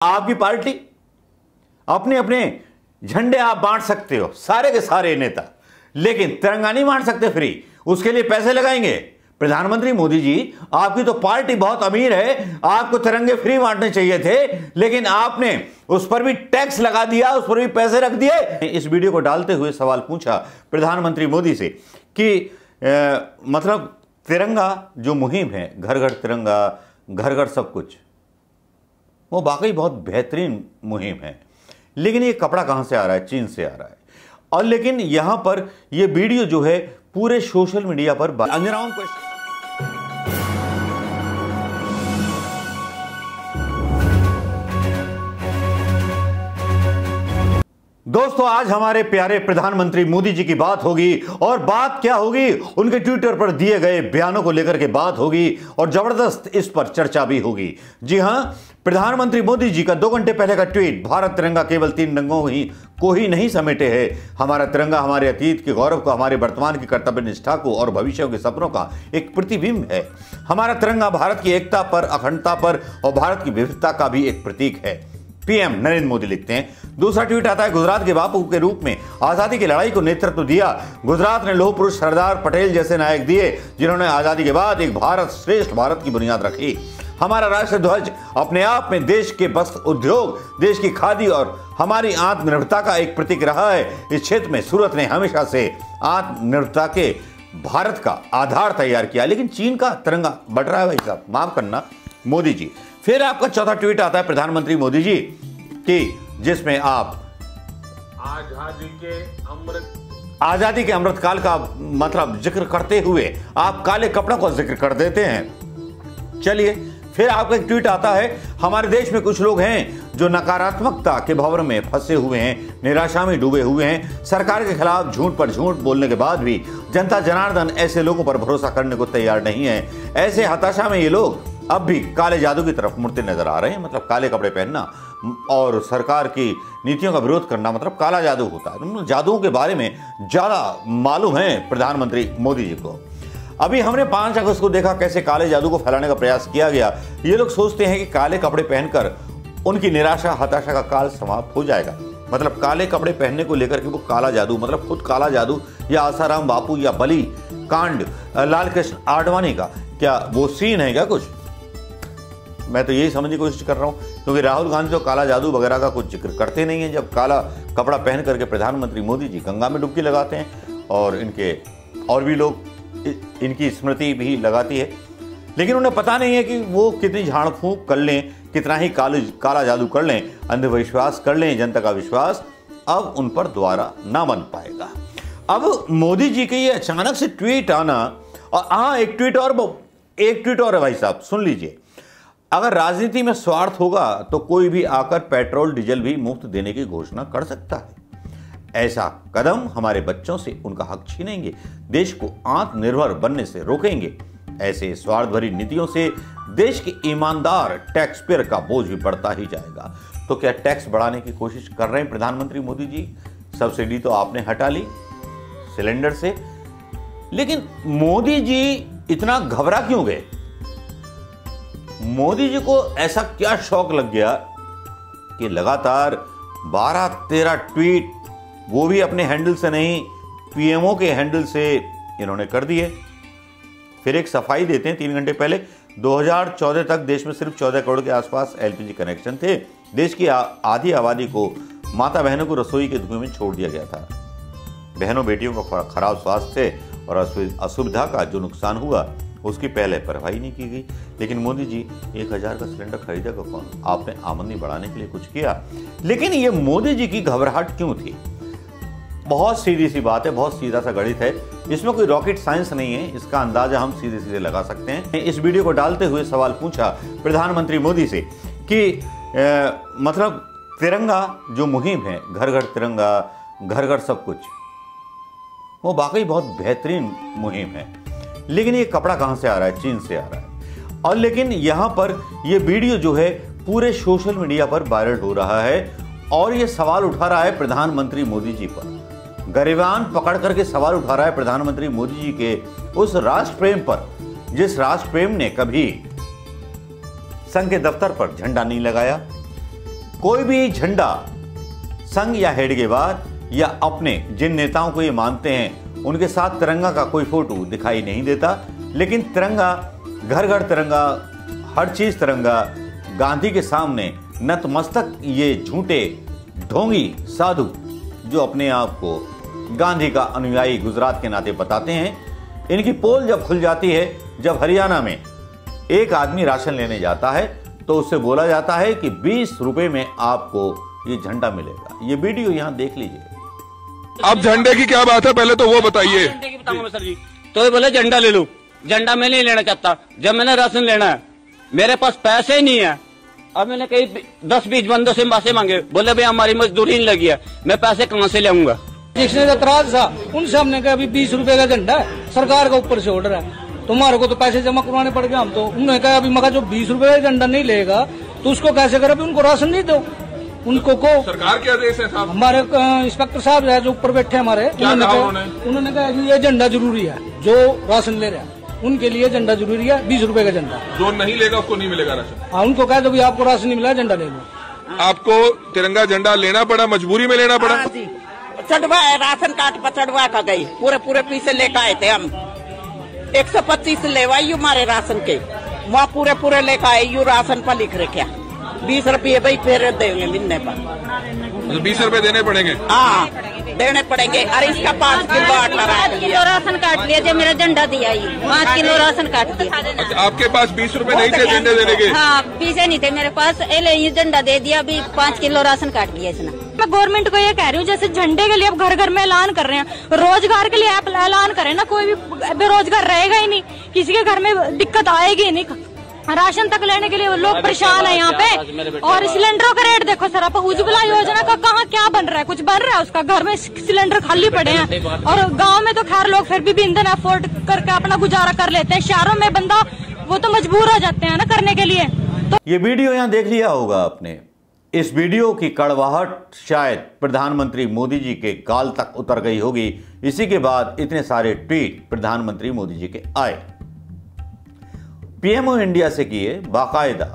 आपकी पार्टी अपने अपने झंडे आप बांट सकते हो, सारे के सारे नेता, लेकिन तिरंगा नहीं बांट सकते फ्री। उसके लिए पैसे लगाएंगे। प्रधानमंत्री मोदी जी, आपकी तो पार्टी बहुत अमीर है, आपको तिरंगे फ्री बांटने चाहिए थे, लेकिन आपने उस पर भी टैक्स लगा दिया, उस पर भी पैसे रख दिए। इस वीडियो को डालते हुए सवाल पूछा प्रधानमंत्री मोदी से कि मतलब तिरंगा जो मुहिम है, घर घर तिरंगा, घर घर सब कुछ, वो वाकई बहुत बेहतरीन मुहिम है, लेकिन ये कपड़ा कहां से आ रहा है? चीन से आ रहा है। और लेकिन यहां पर ये वीडियो जो है पूरे सोशल मीडिया पर अंजनाओं को। दोस्तों, आज हमारे प्यारे प्रधानमंत्री मोदी जी की बात होगी, और बात क्या होगी? उनके ट्विटर पर दिए गए बयानों को लेकर के बात होगी और जबरदस्त इस पर चर्चा भी होगी। जी हां, प्रधानमंत्री मोदी जी का 2 घंटे पहले का ट्वीट, भारत तिरंगा केवल 3 रंगों को ही नहीं समेटे है। हमारा तिरंगा हमारे अतीत के गौरव को, हमारे वर्तमान की कर्तव्य निष्ठा को और भविष्य के सपनों का एक प्रतिबिंब है। हमारा तिरंगा भारत की एकता पर, अखंडता पर और भारत की विविधता का भी एक प्रतीक है। पीएम नरेंद्र मोदी लिखते हैं। दूसरा ट्वीट आता है, गुजरात के बापू के रूप में आजादी की लड़ाई को नेतृत्व दिया। गुजरात ने लौह पुरुष सरदार पटेल जैसे नायक दिए, जिन्होंने आजादी के बाद एक भारत श्रेष्ठ भारत की बुनियाद रखी। हमारा राष्ट्र ध्वज अपने आप में देश के वस्त्र उद्योग, देश की खादी और हमारी आत्मनिर्भरता का एक प्रतीक रहा है। इस क्षेत्र में सूरत ने हमेशा से आत्मनिर्भरता के भारत का आधार तैयार किया। लेकिन चीन का तिरंगा बढ़ रहा है भाई साहब, माफ करना मोदी जी। फिर आपका चौथा ट्वीट आता है प्रधानमंत्री मोदी जी की, जिसमें आप आजादी के अमृत काल का मतलब जिक्र करते हुए आप काले कपड़ों का जिक्र कर देते हैं। चलिए, फिर आपका एक ट्वीट आता है, हमारे देश में कुछ लोग हैं जो नकारात्मकता के भंवर में फंसे हुए हैं, निराशा में डूबे हुए हैं। सरकार के खिलाफ झूठ पर झूठ बोलने के बाद भी जनता जनार्दन ऐसे लोगों पर भरोसा करने को तैयार नहीं है। ऐसे हताशा में ये लोग अब भी काले जादू की तरफ मुड़ते नजर आ रहे हैं। मतलब काले कपड़े पहनना और सरकार की नीतियों का विरोध करना मतलब काला जादू होता है। जादुओं के बारे में ज्यादा मालूम है प्रधानमंत्री मोदी जी को। अभी हमने 5 अगस्त को देखा कैसे काले जादू को फैलाने का प्रयास किया गया। ये लोग सोचते हैं कि काले कपड़े पहनकर उनकी निराशा हताशा का काल समाप्त हो जाएगा। मतलब काले कपड़े पहनने को लेकर के वो काला जादू, मतलब खुद काला जादू, या आसाराम बापू या बली कांड लाल कृष्ण आडवाणी का क्या वो सीन है क्या कुछ? मैं तो यही समझने की कोशिश कर रहा हूं, क्योंकि राहुल गांधी तो काला जादू वगैरह का कुछ जिक्र करते नहीं है। जब काला कपड़ा पहन करके प्रधानमंत्री मोदी जी गंगा में डुबकी लगाते हैं और इनके और भी लोग इनकी स्मृति भी लगाती है, लेकिन उन्हें पता नहीं है कि वो कितनी झाड़ फूंक कर लें, कितना ही काला जादू कर लें, अंधविश्वास कर लें, जनता का विश्वास अब उन पर दोबारा ना बन पाएगा। अब मोदी जी के ये अचानक से ट्वीट आना, और हाँ एक ट्वीट और है भाई साहब, सुन लीजिए। अगर राजनीति में स्वार्थ होगा तो कोई भी आकर पेट्रोल डीजल भी मुफ्त देने की घोषणा कर सकता है। ऐसा कदम हमारे बच्चों से उनका हक छीनेंगे, देश को आत्मनिर्भर बनने से रोकेंगे। ऐसे स्वार्थ भरी नीतियों से देश के ईमानदार टैक्स पेयर का बोझ भी बढ़ता ही जाएगा। तो क्या टैक्स बढ़ाने की कोशिश कर रहे हैं प्रधानमंत्री मोदी जी? सब्सिडी तो आपने हटा ली सिलेंडर से, लेकिन मोदी जी इतना घबरा क्यों गए? मोदी जी को ऐसा क्या शौक लग गया कि लगातार 12-13 ट्वीट, वो भी अपने हैंडल से नहीं, पीएमओ के हैंडल से इन्होंने कर दिए। फिर एक सफाई देते हैं। 3 घंटे पहले 2014 तक देश में सिर्फ 14 करोड़ के आसपास एलपीजी कनेक्शन थे। देश की आधी आबादी को, माता बहनों को रसोई के धुएं में छोड़ दिया गया था। बहनों बेटियों का खराब स्वास्थ्य और असुविधा का जो नुकसान हुआ उसकी पहले परवाही नहीं की गई। लेकिन मोदी जी 1000 का सिलेंडर खरीदेगा कौन? आपने आमदनी बढ़ाने के लिए कुछ किया, लेकिन ये मोदी जी की घबराहट क्यों थी? बहुत सीधी सी बात है, बहुत सीधा सा गणित है, इसमें कोई रॉकेट साइंस नहीं है। इसका अंदाजा हम सीधे सीधे लगा सकते हैं। इस वीडियो को डालते हुए सवाल पूछा प्रधानमंत्री मोदी से कि मतलब तिरंगा जो मुहिम है, घर घर तिरंगा, घर घर सब कुछ, वो वाकई बहुत बेहतरीन मुहिम है, लेकिन ये कपड़ा कहां से आ रहा है? चीन से आ रहा है। और लेकिन यहां पर ये वीडियो जो है पूरे सोशल मीडिया पर वायरल हो रहा है, और ये सवाल उठा रहा है प्रधानमंत्री मोदी जी पर। गरिबान पकड़ करके सवाल उठा रहा है प्रधानमंत्री मोदी जी के उस राष्ट्र प्रेम पर, जिस राष्ट्र प्रेम ने कभी संघ के दफ्तर पर झंडा नहीं लगाया, कोई भी झंडा संघ या हेडगेवार या अपने जिन नेताओं को ये मानते हैं उनके साथ तिरंगा का कोई फोटो दिखाई नहीं देता, लेकिन तिरंगा, घर घर तिरंगा, हर चीज तिरंगा, गांधी के सामने नतमस्तक ये झूठे ढोंगी साधु जो अपने आप को गांधी का अनुयायी गुजरात के नाते बताते हैं, इनकी पोल जब खुल जाती है, जब हरियाणा में एक आदमी राशन लेने जाता है तो उससे बोला जाता है कि 20 रुपए में आपको ये झंडा मिलेगा। ये वीडियो यहां देख लीजिए। अब झंडे की क्या बात है, पहले तो वो बताइए। झंडे की बताऊंगा मैं सर जी। तो ये बोले झंडा ले लो, झंडा मैं नहीं लेना चाहता। जब मैंने राशन लेना है, मेरे पास पैसे ही नहीं है। अब मैंने कई 10-20 बंदों से पैसे मांगे, बोले भाई हमारी मजदूरी नहीं लगी है, मैं पैसे कहाँ से लाऊंगा। जिसने एतराज था उनसे हमने कहा अभी 20 रुपए का झंडा है, सरकार का ऊपर से ऑर्डर है, तुम्हारे को तो पैसे जमा करवाने पड़ गए। हम तो उन्होंने कहा अभी मगर जो 20 रुपए का झंडा नहीं लेगा तो उसको कैसे करे, उनको राशन नहीं दो। उनको को सरकार के आदेश है साहब। हमारे इंस्पेक्टर साहब है जो ऊपर बैठे हमारे, उन्होंने कहा ये झंडा जरूरी है, जो राशन ले रहे हैं उनके लिए झंडा जरूरी है, 20 रुपए का झंडा। जो नहीं लेगा उसको नहीं मिलेगा राशन। हाँ, उनको कह दो आपको राशन नहीं मिला, झंडा ले लो। आपको तिरंगा झंडा लेना पड़ा, मजबूरी में लेना पड़ा? चढ़वा राशन कार्ड पर चढ़वा कर गई, पूरे पैसे लेकर आए थे हम। 125 लेवाई हमारे राशन के, वहाँ पूरे लेकर आए। यू राशन पर लिख रखे 20 रुपये भाई फिर देंगे मिलने पर। 20 रुपए देने पड़ेंगे? हाँ देने पड़ेंगे। अरे इसका 5 किलो आटा 5 किलो राशन काट लिया, जो मेरा झंडा दिया ही 5 किलो राशन काट दिया। अच्छा, आपके पास 20 रुपए नहीं थे झंडे देने के? हाँ, पैसे नहीं थे मेरे पास, ये झंडा दे दिया, अभी 5 किलो राशन काट लिया इसने। मैं गवर्नमेंट को ये कह रही हूँ, जैसे झंडे के लिए अब घर घर में ऐलान कर रहे हैं, रोजगार के लिए आप ऐलान करें ना, कोई भी बेरोजगार रहेगा ही नहीं, किसी के घर में दिक्कत आएगी नहीं। राशन तक लेने के लिए लोग परेशान है यहाँ पे। और सिलेंडरों का रेट देखो सर, आप उज्ज्वला योजना का कहाँ क्या बन रहा है, कुछ बन रहा है उसका? घर में सिलेंडर खाली पड़े हैं। और गांव में तो खैर लोग फिर भी ईंधन अफोर्ड करके अपना गुजारा कर लेते हैं, शहरों में बंदा वो तो मजबूर हो जाते हैं ना करने के लिए। तो ये वीडियो यहां देख लिया होगा आपने। इस वीडियो की कड़वाहट शायद प्रधानमंत्री मोदी जी के गाल तक उतर गई होगी। इसी के बाद इतने सारे ट्वीट प्रधानमंत्री मोदी जी के आए। पीएमओ इंडिया से किए बाकायदा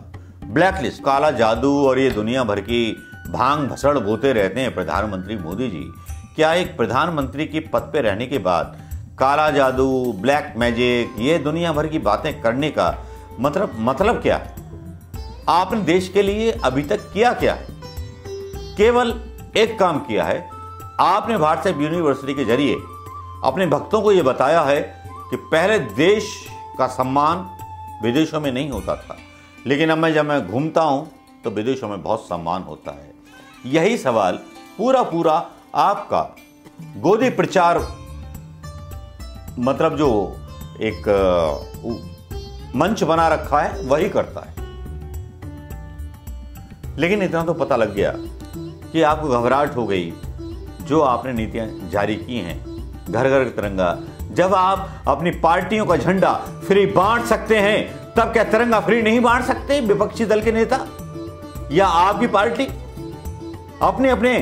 ब्लैकलिस्ट, काला जादू और ये दुनिया भर की भांग भसड़ बोते रहते हैं प्रधानमंत्री मोदी जी। क्या एक प्रधानमंत्री की पद पे रहने के बाद काला जादू, ब्लैक मैजिक, ये दुनिया भर की बातें करने का मतलब क्या है? आपने देश के लिए अभी तक किया क्या है? केवल एक काम किया है, आपने व्हाट्सएप यूनिवर्सिटी के जरिए अपने भक्तों को यह बताया है कि पहले देश का सम्मान विदेशों में नहीं होता था, लेकिन अब जब मैं घूमता हूं तो विदेशों में बहुत सम्मान होता है। यही सवाल पूरा आपका गोदी प्रचार मतलब जो एक मंच बना रखा है वही करता है। लेकिन इतना तो पता लग गया कि आपको घबराहट हो गई जो आपने नीतियां जारी की हैं, घर घर तिरंगा। जब आप अपनी पार्टियों का झंडा फ्री बांट सकते हैं, तब क्या तिरंगा फ्री नहीं बांट सकते विपक्षी दल के नेता या आपकी पार्टी? अपने अपने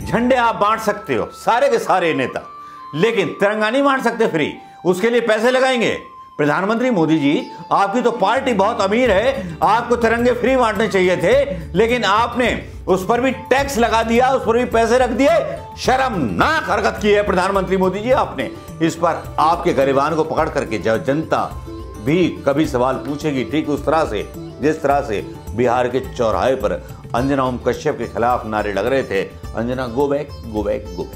झंडे आप बांट सकते हो, सारे के सारे नेता, लेकिन तिरंगा नहीं बांट सकते फ्री। उसके लिए पैसे लगाएंगे। प्रधानमंत्री मोदी जी, आपकी तो पार्टी बहुत अमीर है, आपको तिरंगे फ्री बांटने चाहिए थे, लेकिन आपने उस पर भी टैक्स लगा दिया, उस पर भी पैसे रख दिए। शर्मनाक हरकत की है प्रधानमंत्री मोदी जी आपने। इस पर आपके गरिबान को पकड़ करके जनता भी कभी सवाल पूछेगी, ठीक उस तरह से जिस तरह से बिहार के चौराहे पर अंजना ओम कश्यप के खिलाफ नारे लग रहे थे, Anjana go back go back go back.